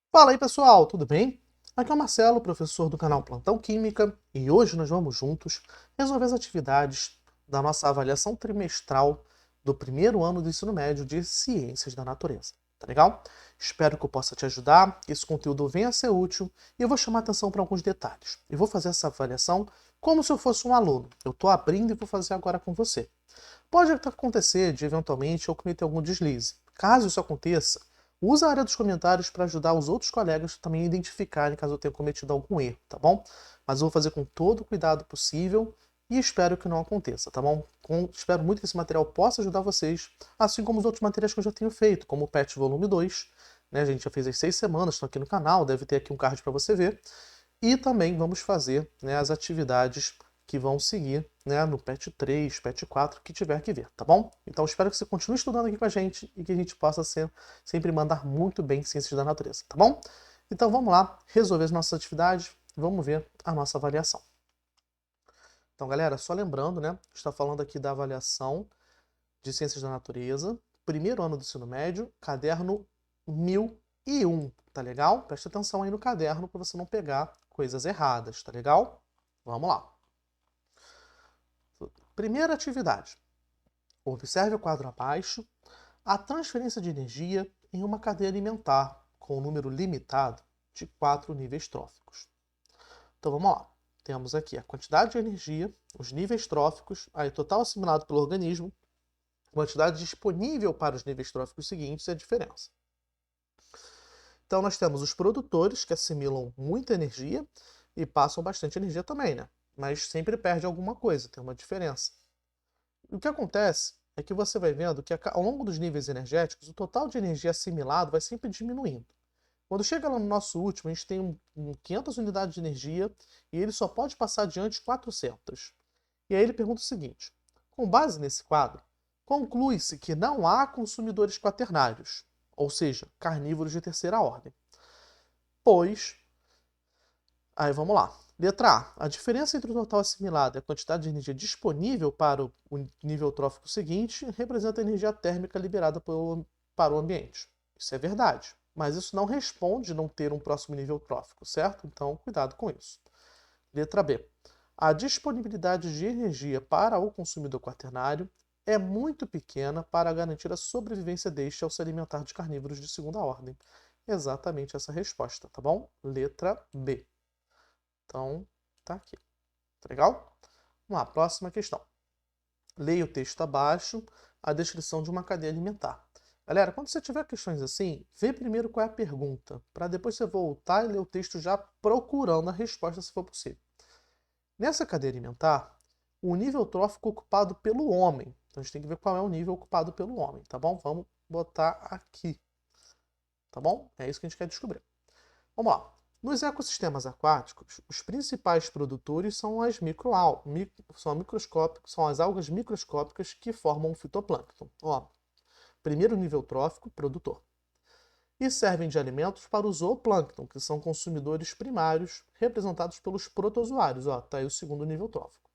Fala aí, pessoal, tudo bem? Aqui é o Marcelo, professor do canal Plantão Química, e hoje nós vamos juntos resolver as atividades da nossa avaliação trimestral do primeiro ano do ensino médio de Ciências da Natureza. Tá legal? Espero que eu possa te ajudar, que esse conteúdo venha a ser útil, e eu vou chamar atenção para alguns detalhes. Eu vou fazer essa avaliação como se eu fosse um aluno. Eu estou abrindo e vou fazer agora com você. Pode acontecer de, eventualmente, eu cometer algum deslize. Caso isso aconteça, use a área dos comentários para ajudar os outros colegas também a identificarem caso eu tenha cometido algum erro, tá bom? Mas eu vou fazer com todo o cuidado possível e espero que não aconteça, tá bom? Espero muito que esse material possa ajudar vocês, assim como os outros materiais que eu já tenho feito, como o PET Volume 2, né? A gente já fez as 6 semanas, estão aqui no canal, deve ter aqui um card para você ver. E também vamos fazer, né, as atividades que vão seguir, né, no PET 3, PET 4, que tiver que ver, tá bom? Então espero que você continue estudando aqui com a gente e que a gente possa sempre mandar muito bem ciências da natureza, tá bom? Então vamos lá, resolver as nossas atividades, vamos ver a nossa avaliação. Então, galera, só lembrando, né, está falando aqui da avaliação de ciências da natureza, primeiro ano do ensino médio, caderno 1001, tá legal? Presta atenção aí no caderno para você não pegar coisas erradas, tá legal? Vamos lá. Primeira atividade. Observe o quadro abaixo. A transferência de energia em uma cadeia alimentar com um número limitado de 4 níveis tróficos. Então vamos lá. Temos aqui a quantidade de energia, os níveis tróficos, aí total assimilado pelo organismo, quantidade disponível para os níveis tróficos seguintes e a diferença. Então nós temos os produtores que assimilam muita energia e passam bastante energia também, né? Mas sempre perde alguma coisa, tem uma diferença. O que acontece é que você vai vendo que ao longo dos níveis energéticos, o total de energia assimilado vai sempre diminuindo. Quando chega lá no nosso último, a gente tem 500 unidades de energia e ele só pode passar adiante 400. E aí ele pergunta o seguinte: com base nesse quadro, conclui-se que não há consumidores quaternários, ou seja, carnívoros de terceira ordem. Pois, aí vamos lá. Letra A. A diferença entre o total assimilado e a quantidade de energia disponível para o nível trófico seguinte representa a energia térmica liberada para o ambiente. Isso é verdade. Mas isso não responde não ter um próximo nível trófico, certo? Então, cuidado com isso. Letra B. A disponibilidade de energia para o consumidor quaternário é muito pequena para garantir a sobrevivência deste ao se alimentar de carnívoros de segunda ordem. Exatamente essa resposta, tá bom? Letra B. Então, tá aqui. Tá legal? Vamos lá, próxima questão. Leia o texto abaixo, a descrição de uma cadeia alimentar. Galera, quando você tiver questões assim, vê primeiro qual é a pergunta, para depois você voltar e ler o texto já procurando a resposta se for possível. Nessa cadeia alimentar, o nível trófico ocupado pelo homem. Então a gente tem que ver qual é o nível ocupado pelo homem, tá bom? Vamos botar aqui, tá bom? É isso que a gente quer descobrir. Vamos lá. Nos ecossistemas aquáticos, os principais produtores são são as algas microscópicas que formam o fitoplâncton. Ó, primeiro nível trófico, produtor. E servem de alimentos para o zooplâncton, que são consumidores primários, representados pelos protozoários. Ó, tá aí o segundo nível trófico.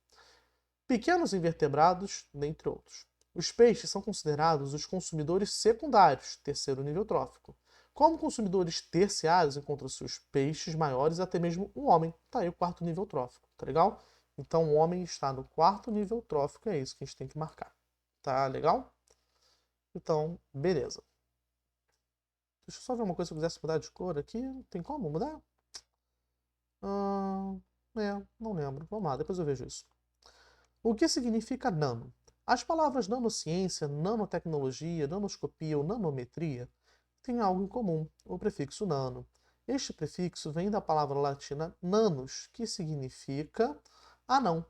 Pequenos invertebrados, dentre outros. Os peixes são considerados os consumidores secundários, terceiro nível trófico. Como consumidores terciários, encontram-se os peixes maiores e até mesmo o homem. Tá aí o quarto nível trófico, tá legal? Então o homem está no quarto nível trófico, é isso que a gente tem que marcar. Tá legal? Então, beleza. Deixa eu só ver uma coisa, se eu quisesse mudar de cor aqui. Tem como mudar? Ah, não lembro. Vamos lá, depois eu vejo isso. O que significa nano? As palavras nanociência, nanotecnologia, nanoscopia ou nanometria têm algo em comum, o prefixo nano. Este prefixo vem da palavra latina nanos, que significa anão,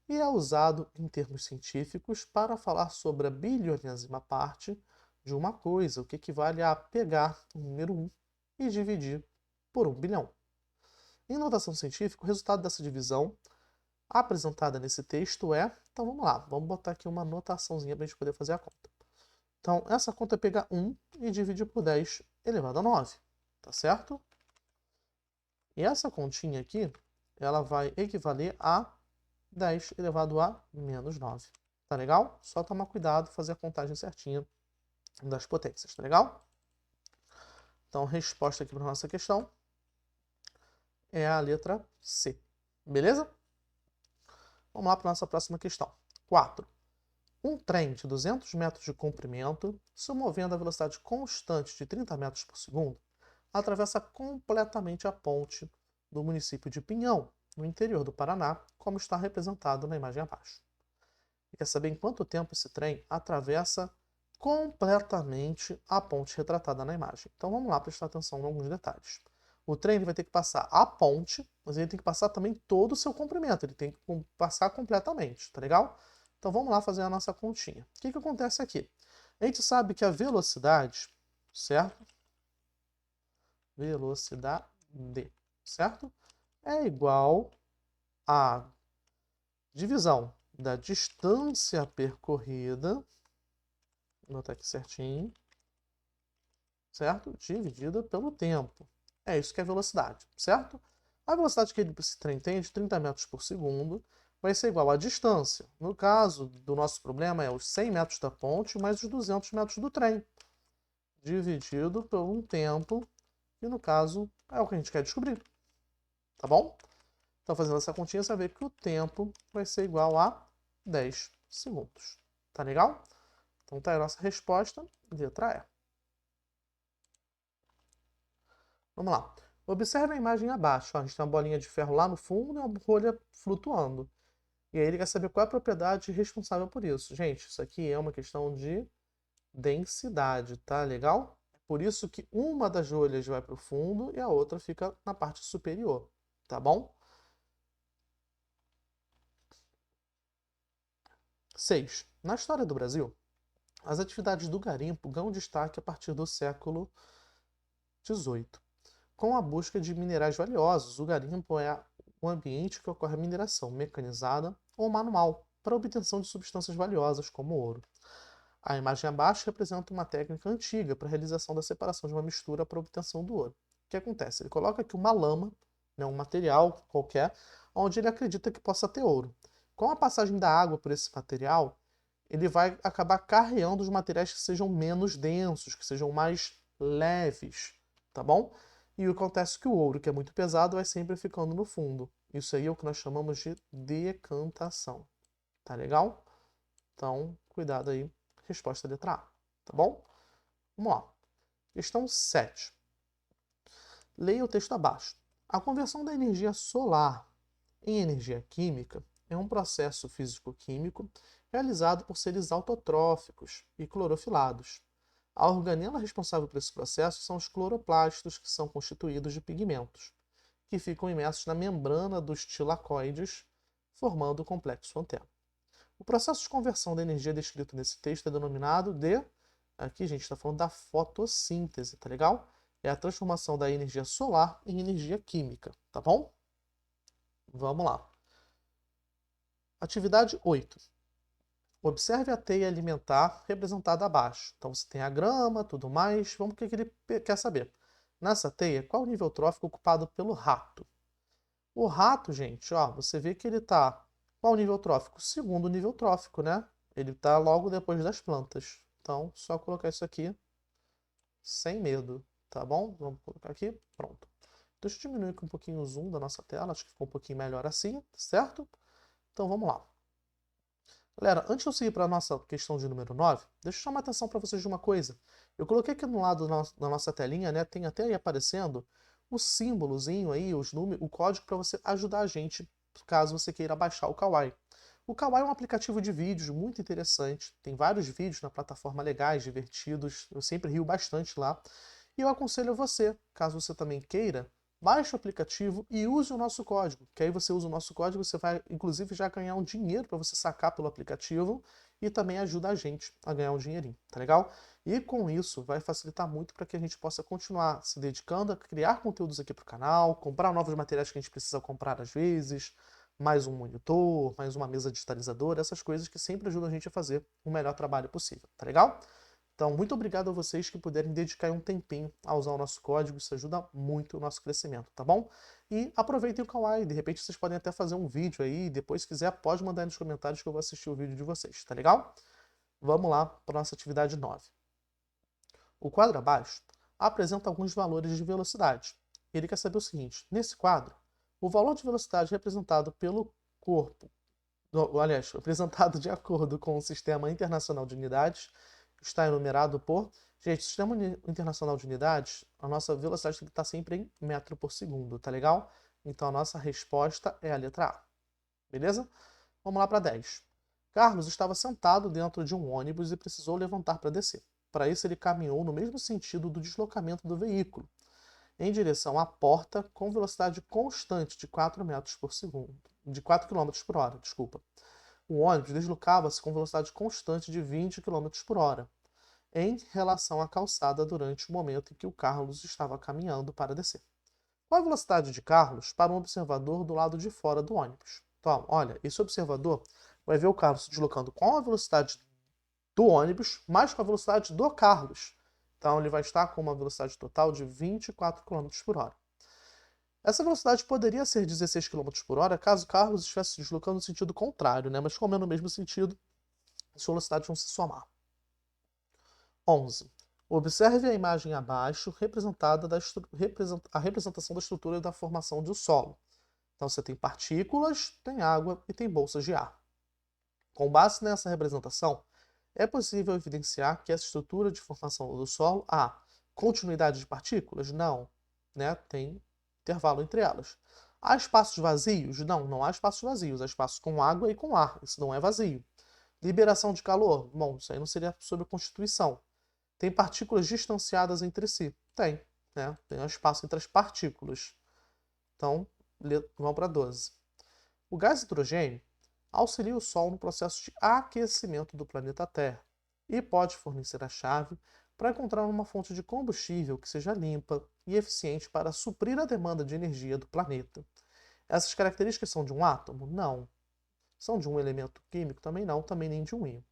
e é usado em termos científicos para falar sobre a bilionésima parte de uma coisa, o que equivale a pegar o número 1 e dividir por 1 bilhão. Em notação científica, o resultado dessa divisão apresentada nesse texto é... Então vamos lá, vamos botar aqui uma notaçãozinha para a gente poder fazer a conta. Então, essa conta é pegar 1 e dividir por 10 elevado a 9, tá certo? E essa continha aqui, ela vai equivaler a 10 elevado a menos 9. Tá legal? Só tomar cuidado, fazer a contagem certinha das potências, tá legal? Então, a resposta aqui para a nossa questão é a letra C. Beleza? Vamos lá para a nossa próxima questão. 4. Um trem de 200 metros de comprimento, se movendo a velocidade constante de 30 metros por segundo, atravessa completamente a ponte do município de Pinhão, no interior do Paraná, como está representado na imagem abaixo. E quer saber em quanto tempo esse trem atravessa completamente a ponte retratada na imagem. Então vamos lá prestar atenção em alguns detalhes. O trem ele vai ter que passar a ponte, mas ele tem que passar também todo o seu comprimento, ele tem que passar completamente, tá legal? Então vamos lá fazer a nossa continha. O que acontece aqui? A gente sabe que a velocidade, certo? Velocidade, certo? É igual a divisão da distância percorrida, vou botar aqui certinho, certo? Dividida pelo tempo. É isso que é velocidade, certo? A velocidade que esse trem tem é de 30 metros por segundo, vai ser igual à distância. No caso do nosso problema é os 100 metros da ponte mais os 200 metros do trem, dividido por um tempo, que no caso é o que a gente quer descobrir. Tá bom? Então, fazendo essa continha, você vai ver que o tempo vai ser igual a 10 segundos. Tá legal? Então, tá aí a nossa resposta, letra E. Vamos lá. Observe a imagem abaixo. Ó, a gente tem uma bolinha de ferro lá no fundo e uma bolha flutuando. E aí ele quer saber qual é a propriedade responsável por isso. Gente, isso aqui é uma questão de densidade, tá legal? Por isso que uma das bolhas vai para o fundo e a outra fica na parte superior, tá bom? 6. Na história do Brasil, as atividades do garimpo ganham destaque a partir do século XVIII. Com a busca de minerais valiosos, o garimpo é o ambiente que ocorre a mineração mecanizada ou manual para a obtenção de substâncias valiosas, como ouro. A imagem abaixo representa uma técnica antiga para a realização da separação de uma mistura para a obtenção do ouro. O que acontece? Ele coloca aqui uma lama, né, um material qualquer, onde ele acredita que possa ter ouro. Com a passagem da água por esse material, ele vai acabar carreando os materiais que sejam menos densos, que sejam mais leves, tá bom? E acontece que o ouro, que é muito pesado, vai sempre ficando no fundo. Isso aí é o que nós chamamos de decantação. Tá legal? Então, cuidado aí. Resposta letra A. Tá bom? Vamos lá. Questão 7. Leia o texto abaixo. A conversão da energia solar em energia química é um processo físico-químico realizado por seres autotróficos e clorofilados. A organela responsável por esse processo são os cloroplastos, que são constituídos de pigmentos, que ficam imersos na membrana dos tilacoides, formando o complexo anteno. O processo de conversão da energia descrito nesse texto é denominado de... Aqui a gente está falando da fotossíntese, tá legal? É a transformação da energia solar em energia química, tá bom? Vamos lá. Atividade 8. Observe a teia alimentar representada abaixo. Então você tem a grama, tudo mais. Vamos ver o que ele quer saber. Nessa teia, qual o nível trófico ocupado pelo rato? O rato, gente, ó, você vê que ele está... Qual o nível trófico? Segundo nível trófico, né? Ele está logo depois das plantas. Então, só colocar isso aqui sem medo, tá bom? Vamos colocar aqui, pronto. Deixa eu diminuir aqui um pouquinho o zoom da nossa tela, acho que ficou um pouquinho melhor assim, certo? Então vamos lá. Galera, antes de eu seguir para a nossa questão de número 9, deixa eu chamar a atenção para vocês de uma coisa. Eu coloquei aqui no lado da nossa telinha, né, tem até aí aparecendo o símbolozinho aí, os números, o código para você ajudar a gente, caso você queira baixar o Kawaii. O Kawaii é um aplicativo de vídeos muito interessante, tem vários vídeos na plataforma legais, divertidos, eu sempre rio bastante lá. E eu aconselho você, caso você também queira, baixe o aplicativo e use o nosso código, que aí você usa o nosso código, você vai inclusive já ganhar um dinheiro para você sacar pelo aplicativo e também ajuda a gente a ganhar um dinheirinho, tá legal? E com isso vai facilitar muito para que a gente possa continuar se dedicando a criar conteúdos aqui para o canal, comprar novos materiais que a gente precisa comprar às vezes, mais um monitor, mais uma mesa digitalizadora, essas coisas que sempre ajudam a gente a fazer o melhor trabalho possível, tá legal? Então, muito obrigado a vocês que puderem dedicar um tempinho a usar o nosso código, isso ajuda muito o nosso crescimento, tá bom? E aproveitem o Kawaii, de repente vocês podem até fazer um vídeo aí, depois se quiser pode mandar aí nos comentários que eu vou assistir o vídeo de vocês, tá legal? Vamos lá para a nossa atividade 9. O quadro abaixo apresenta alguns valores de velocidade. Ele quer saber o seguinte: nesse quadro, o valor de velocidade representado pelo corpo, aliás, apresentado de acordo com o Sistema Internacional de Unidades, está enumerado por... Gente, o Sistema Internacional de Unidades, a nossa velocidade tem que estar sempre em metro por segundo, tá legal? Então a nossa resposta é a letra A. Beleza? Vamos lá para 10. Carlos estava sentado dentro de um ônibus e precisou levantar para descer. Para isso, ele caminhou no mesmo sentido do deslocamento do veículo, em direção à porta, com velocidade constante de 4 metros por segundo, de 4 km por hora, desculpa. O ônibus deslocava-se com velocidade constante de 20 km por hora, em relação à calçada durante o momento em que o Carlos estava caminhando para descer. Qual a velocidade de Carlos para um observador do lado de fora do ônibus? Então, olha, esse observador vai ver o Carlos se deslocando com a velocidade do ônibus, mais com a velocidade do Carlos. Então, ele vai estar com uma velocidade total de 24 km por hora. Essa velocidade poderia ser 16 km por hora caso Carlos estivesse se deslocando no sentido contrário, né? Mas como é no mesmo sentido, as velocidades vão se somar. 11. Observe a imagem abaixo, representada a representação da estrutura da formação do solo. Então você tem partículas, tem água e tem bolsas de ar. Com base nessa representação, é possível evidenciar que essa estrutura de formação do solo há continuidade de partículas? Não, né? Tem intervalo entre elas. Há espaços vazios? Não, não há espaços vazios. Há espaços com água e com ar. Isso não é vazio. Liberação de calor? Bom, isso aí não seria sobre a constituição. Tem partículas distanciadas entre si? Tem, né? Tem um espaço entre as partículas. Então, vamos para 12. O gás hidrogênio auxilia o Sol no processo de aquecimento do planeta Terra e pode fornecer a chave para encontrar uma fonte de combustível que seja limpa e eficiente para suprir a demanda de energia do planeta. Essas características são de um átomo? Não. São de um elemento químico? Também não, também nem de um íon.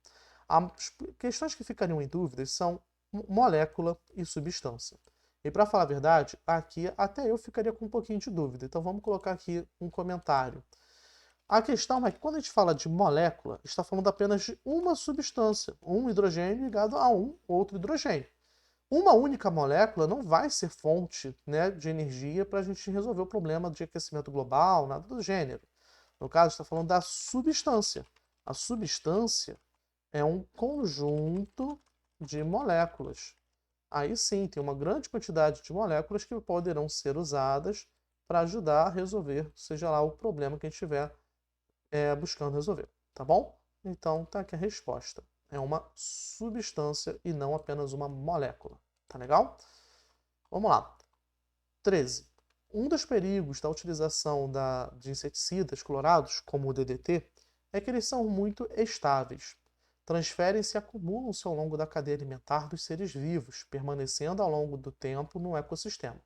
As questões que ficariam em dúvidas são molécula e substância. E para falar a verdade, aqui até eu ficaria com um pouquinho de dúvida. Então vamos colocar aqui um comentário. A questão é que quando a gente fala de molécula, está falando apenas de uma substância, um hidrogênio ligado a um outro hidrogênio. Uma única molécula não vai ser fonte, né, de energia para a gente resolver o problema de aquecimento global, nada do gênero. No caso, está falando da substância. A substância é um conjunto de moléculas. Aí sim, tem uma grande quantidade de moléculas que poderão ser usadas para ajudar a resolver, seja lá o problema que a gente estiver buscando resolver, tá bom? Então, tá aqui a resposta. É uma substância e não apenas uma molécula, tá legal? Vamos lá. 13. Um dos perigos da utilização de inseticidas clorados, como o DDT, é que eles são muito estáveis. Transferem-se e acumulam-se ao longo da cadeia alimentar dos seres vivos, permanecendo ao longo do tempo no ecossistema.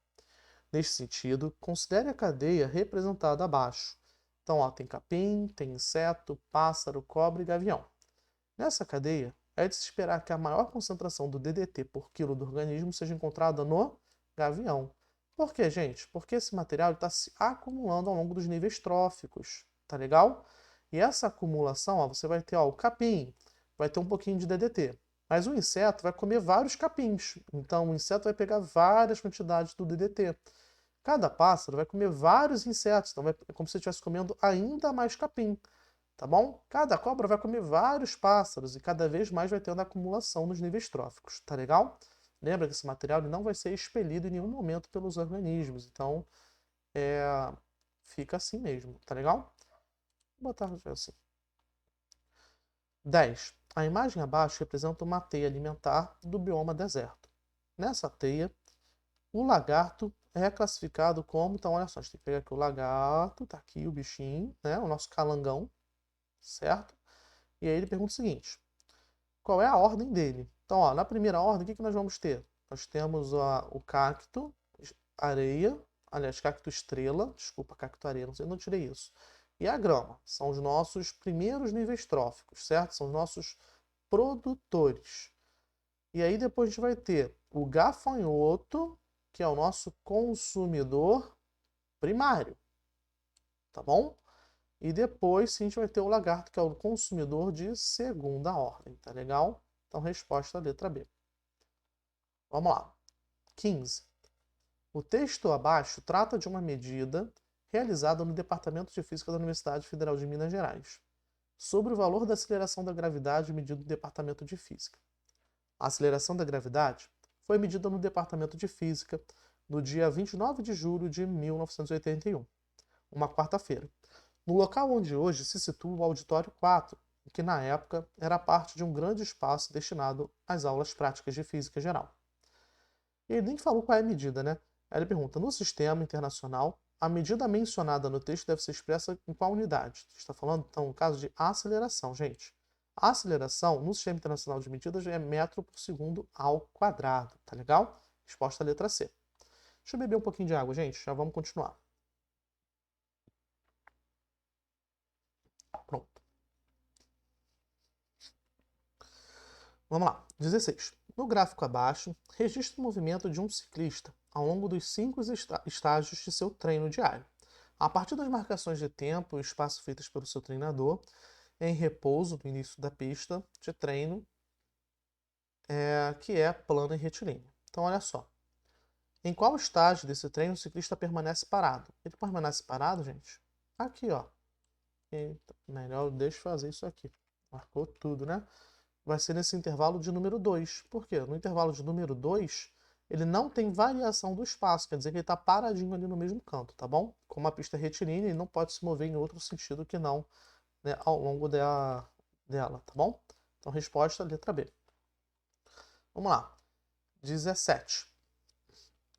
Neste sentido, considere a cadeia representada abaixo. Então, ó, tem capim, tem inseto, pássaro, cobra e gavião. Nessa cadeia, é de se esperar que a maior concentração do DDT por quilo do organismo seja encontrada no gavião. Por quê, gente? Porque esse material está se acumulando ao longo dos níveis tróficos, tá legal? E essa acumulação, ó, você vai ter ó, o capim, vai ter um pouquinho de DDT. Mas o inseto vai comer vários capins. Então, o inseto vai pegar várias quantidades do DDT. Cada pássaro vai comer vários insetos, então é como se estivesse comendo ainda mais capim, tá bom? Cada cobra vai comer vários pássaros e cada vez mais vai tendo acumulação nos níveis tróficos, tá legal? Lembra que esse material ele não vai ser expelido em nenhum momento pelos organismos, então fica assim mesmo, tá legal? Vou botar assim. 10. A imagem abaixo representa uma teia alimentar do bioma deserto. Nessa teia, o lagarto é classificado como... Então, olha só, a gente tem que pegar aqui o lagarto, tá aqui o bichinho, né? O nosso calangão, certo? E aí ele pergunta o seguinte: qual é a ordem dele? Então, ó, na primeira ordem, o que nós vamos ter? Nós temos o cacto, areia, aliás, cacto estrela, desculpa, cacto areia, não sei, não tirei isso. E a grama, são os nossos primeiros níveis tróficos, certo? São os nossos produtores. E aí depois a gente vai ter o gafanhoto, que é o nosso consumidor primário, tá bom? E depois sim a gente vai ter o lagarto, que é o consumidor de segunda ordem, tá legal? Então resposta letra B. Vamos lá. 15. O texto abaixo trata de uma medida realizada no Departamento de Física da Universidade Federal de Minas Gerais, sobre o valor da aceleração da gravidade medido no Departamento de Física. A aceleração da gravidade foi medida no Departamento de Física no dia 29 de julho de 1981, uma quarta-feira, no local onde hoje se situa o Auditório 4, que na época era parte de um grande espaço destinado às aulas práticas de física geral. Ele nem falou qual é a medida, né? Aí ele pergunta, no sistema internacional, a medida mencionada no texto deve ser expressa em qual unidade? Está falando, então, no caso de aceleração, gente. A aceleração, no sistema internacional de medidas, é metro por segundo ao quadrado, tá legal? Resposta à letra C. Deixa eu beber um pouquinho de água, gente, já vamos continuar. Pronto. Vamos lá. 16. No gráfico abaixo, registre o movimento de um ciclista ao longo dos 5 estágios de seu treino diário. A partir das marcações de tempo e espaço feitas pelo seu treinador, em repouso no início da pista de treino, que é plano e retilíneo. Então, olha só. Em qual estágio desse treino o ciclista permanece parado? Ele permanece parado, gente? Aqui, ó. Eita, melhor deixa eu fazer isso aqui. Marcou tudo, né? Vai ser nesse intervalo de número 2. Por quê? No intervalo de número 2, ele não tem variação do espaço, quer dizer que ele está paradinho ali no mesmo canto, tá bom? Como a pista é retilínea, ele não pode se mover em outro sentido que não, né, ao longo dela, tá bom? Então, resposta, letra B. Vamos lá. 17.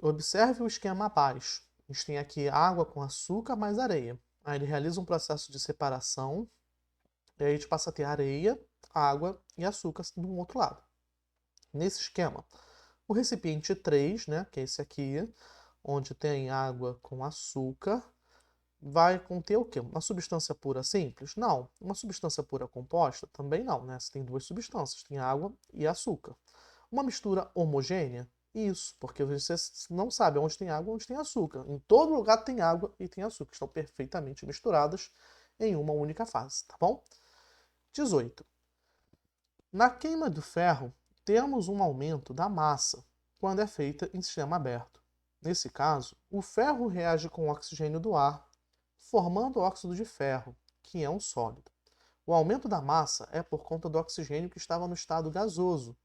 Observe o esquema abaixo. A gente tem aqui água com açúcar mais areia. Aí ele realiza um processo de separação, e aí a gente passa a ter areia, água e açúcar do outro lado. Nesse esquema, o recipiente 3, né, que é esse aqui, onde tem água com açúcar, vai conter o quê? Uma substância pura simples? Não. Uma substância pura composta? Também não, né? Você tem duas substâncias, tem água e açúcar. Uma mistura homogênea? Isso, porque você não sabe onde tem água e onde tem açúcar. Em todo lugar tem água e tem açúcar, estão perfeitamente misturadas em uma única fase, tá bom? 18. Na queima do ferro, temos um aumento da massa quando é feita em sistema aberto. Nesse caso, o ferro reage com o oxigênio do ar, formando óxido de ferro, que é um sólido. O aumento da massa é por conta do oxigênio que estava no estado gasoso,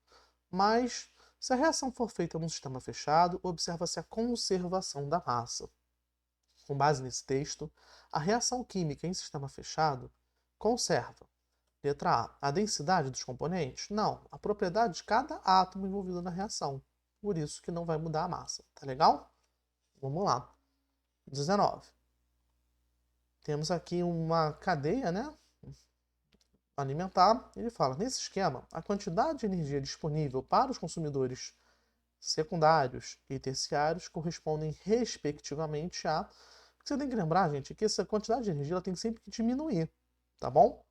mas se a reação for feita num sistema fechado, observa-se a conservação da massa. Com base nesse texto, a reação química em sistema fechado conserva. Letra A. A densidade dos componentes? Não. A propriedade de cada átomo envolvido na reação. Por isso que não vai mudar a massa. Tá legal? Vamos lá. 19. Temos aqui uma cadeia, né, alimentar. Ele fala, nesse esquema, a quantidade de energia disponível para os consumidores secundários e terciários correspondem respectivamente a... Você tem que lembrar, gente, que essa quantidade de energia ela tem sempre que diminuir, tá bom?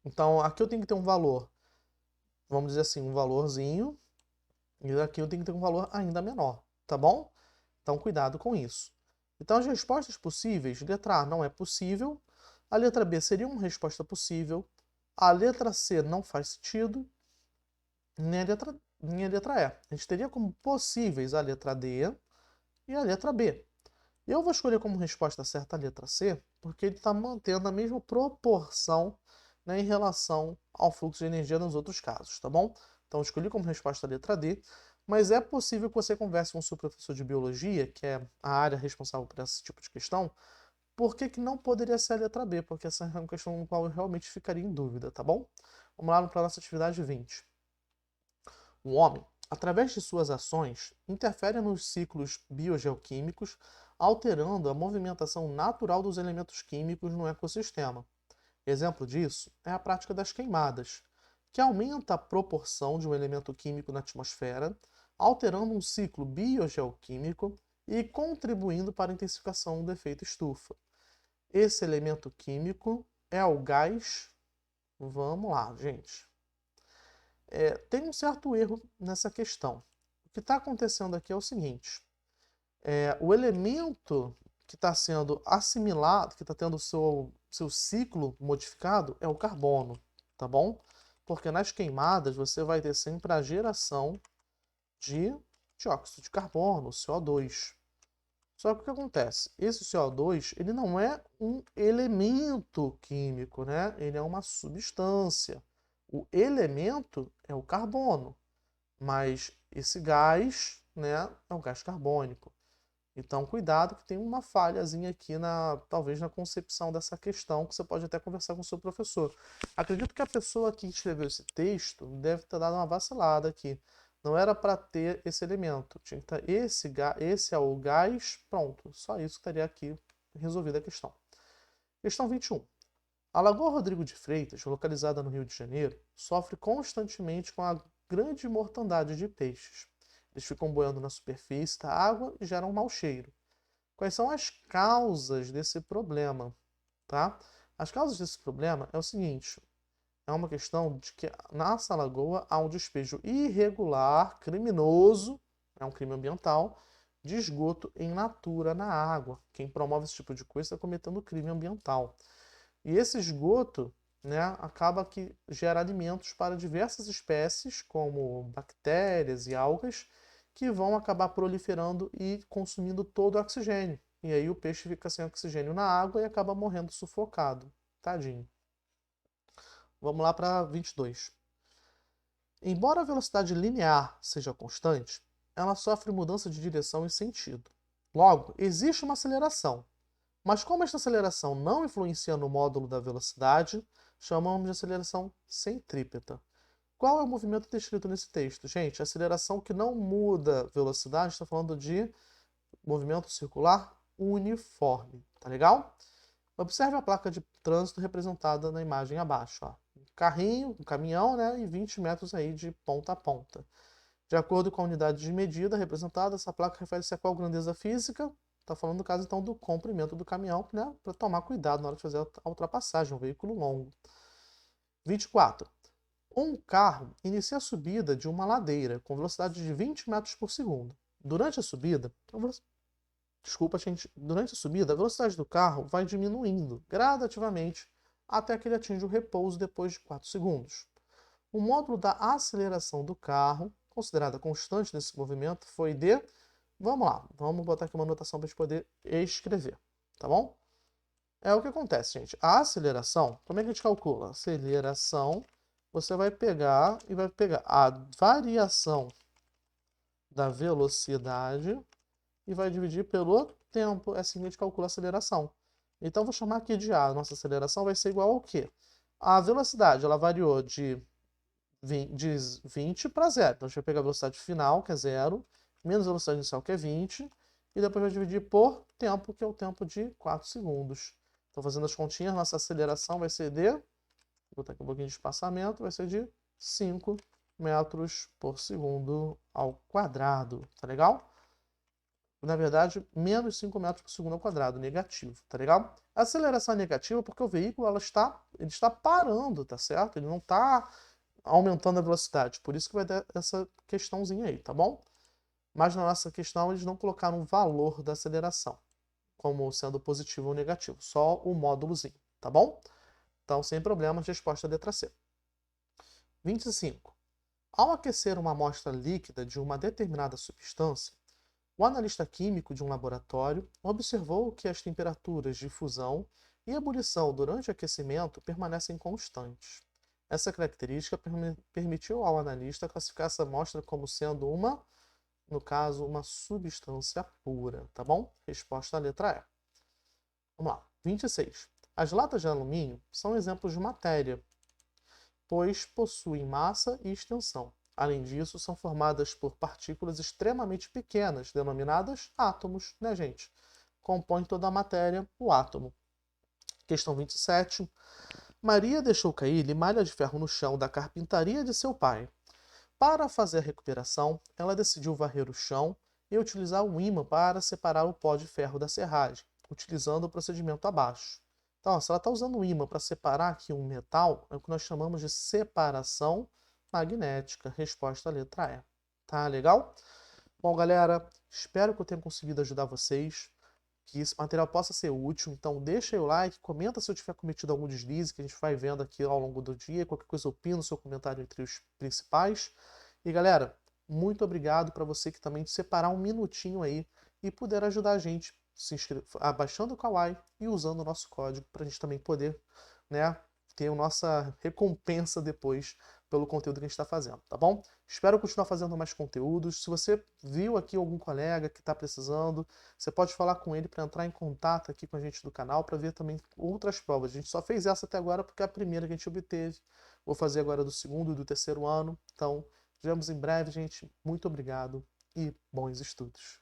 Então, aqui eu tenho que ter um valor, vamos dizer assim, um valorzinho, e aqui eu tenho que ter um valor ainda menor, tá bom? Então, cuidado com isso. Então, as respostas possíveis, letra A não é possível, a letra B seria uma resposta possível, a letra C não faz sentido, nem a letra E. A gente teria como possíveis a letra D e a letra B. Eu vou escolher como resposta certa a letra C, porque ele está mantendo a mesma proporção, né, em relação ao fluxo de energia nos outros casos, tá bom? Então, escolhi como resposta a letra D, mas é possível que você converse com o seu professor de biologia, que é a área responsável por esse tipo de questão, por que não poderia ser a letra B? Porque essa é uma questão no qual eu realmente ficaria em dúvida, tá bom? Vamos lá para a nossa atividade 20. O homem, através de suas ações, interfere nos ciclos biogeoquímicos, alterando a movimentação natural dos elementos químicos no ecossistema. Exemplo disso é a prática das queimadas, que aumenta a proporção de um elemento químico na atmosfera, alterando um ciclo biogeoquímico e contribuindo para a intensificação do efeito estufa. Esse elemento químico é o gás. Vamos lá, gente. Tem um certo erro nessa questão. O que está acontecendo aqui é o seguinte: o elemento que está sendo assimilado, que está tendo o seu ciclo modificado, é o carbono, tá bom? Porque nas queimadas você vai ter sempre a geração de dióxido de carbono, CO2. Só que o que acontece? Esse CO2, ele não é um elemento químico, né? Ele é uma substância. O elemento é o carbono, mas esse gás, né, é um gás carbônico. Então, cuidado que tem uma falhazinha aqui talvez na concepção dessa questão, que você pode até conversar com o seu professor. Acredito que a pessoa que escreveu esse texto deve ter dado uma vacilada aqui. Não era para ter esse elemento. Tinha que ter esse é o gás, pronto. Só isso estaria aqui resolvida a questão. Questão 21. A Lagoa Rodrigo de Freitas, localizada no Rio de Janeiro, sofre constantemente com a grande mortandade de peixes. Eles ficam boiando na superfície da água e geram um mau cheiro. Quais são as causas desse problema? Tá? As causas desse problema é o seguinte: é uma questão de que nessa lagoa há um despejo irregular, criminoso, é um crime ambiental, de esgoto em natura na água. Quem promove esse tipo de coisa está cometendo crime ambiental. E esse esgoto, né, acaba que gera alimentos para diversas espécies, como bactérias e algas, que vão acabar proliferando e consumindo todo o oxigênio. E aí o peixe fica sem oxigênio na água e acaba morrendo sufocado. Tadinho. Vamos lá para 22. Embora a velocidade linear seja constante, ela sofre mudança de direção e sentido. Logo, existe uma aceleração. Mas como esta aceleração não influencia no módulo da velocidade, chamamos de aceleração centrípeta. Qual é o movimento descrito nesse texto? Gente, a aceleração que não muda velocidade, está falando de movimento circular uniforme, tá legal? Observe a placa de trânsito representada na imagem abaixo. Ó. Um carrinho, um caminhão, né, e 20 metros aí de ponta a ponta. De acordo com a unidade de medida representada, essa placa refere-se a qual grandeza física? Está falando no caso então do comprimento do caminhão, né, para tomar cuidado na hora de fazer a ultrapassagem, um veículo longo. 24. Um carro inicia a subida de uma ladeira com velocidade de 20 metros por segundo. Durante a subida, a velocidade do carro vai diminuindo gradativamente até que ele atinge o repouso depois de 4 segundos. O módulo da aceleração do carro, considerada constante nesse movimento, foi de... Vamos lá, vamos botar aqui uma anotação para a gente poder escrever, tá bom? É o que acontece, gente. A aceleração, como é que a gente calcula? A aceleração, você vai pegar a variação da velocidade e vai dividir pelo tempo. É assim que a gente calcula a aceleração. Então, vou chamar aqui de A. A nossa aceleração vai ser igual ao quê? A velocidade, ela variou de 20 para 0. Então, a gente vai pegar a velocidade final, que é 0, menos a velocidade inicial, que é 20, e depois vai dividir por tempo, que é o tempo de 4 segundos. Então, fazendo as continhas, nossa aceleração vai ser de... Vou botar aqui um pouquinho de espaçamento, vai ser de 5 metros por segundo ao quadrado. Tá legal? Na verdade, menos 5 metros por segundo ao quadrado, negativo, tá legal? A aceleração é negativa porque o veículo ele está parando, tá certo? Ele não está aumentando a velocidade, por isso que vai dar essa questãozinha aí, tá bom? Mas na nossa questão eles não colocaram o valor da aceleração, como sendo positivo ou negativo, só o módulozinho, tá bom? Então, sem problemas, resposta letra C. 25. Ao aquecer uma amostra líquida de uma determinada substância, o analista químico de um laboratório observou que as temperaturas de fusão e ebulição durante o aquecimento permanecem constantes. Essa característica permitiu ao analista classificar essa amostra como sendo no caso, uma substância pura, tá bom? Resposta à letra E. Vamos lá. 26. As latas de alumínio são exemplos de matéria, pois possuem massa e extensão. Além disso, são formadas por partículas extremamente pequenas, denominadas átomos, né, gente? Compõe toda a matéria o átomo. Questão 27. Maria deixou cair limalha de ferro no chão da carpintaria de seu pai. Para fazer a recuperação, ela decidiu varrer o chão e utilizar um ímã para separar o pó de ferro da serragem, utilizando o procedimento abaixo. Então, se ela está usando um ímã para separar aqui um metal, é o que nós chamamos de separação magnética. Resposta à letra E. Tá legal? Bom, galera, espero que eu tenha conseguido ajudar vocês, que esse material possa ser útil. Então, deixa aí o like, comenta se eu tiver cometido algum deslize, que a gente vai vendo aqui ao longo do dia. Qualquer coisa, opina o seu comentário entre os principais. E, galera, muito obrigado para você que também separar um minutinho aí e puder ajudar a gente abaixando o Kawaii e usando o nosso código para a gente também poder, né, ter a nossa recompensa depois pelo conteúdo que a gente está fazendo, tá bom? Espero continuar fazendo mais conteúdos. Se você viu aqui algum colega que está precisando, você pode falar com ele para entrar em contato aqui com a gente do canal para ver também outras provas. A gente só fez essa até agora porque é a primeira que a gente obteve. Vou fazer agora do segundo e do terceiro ano. Então, vemos em breve, gente. Muito obrigado e bons estudos.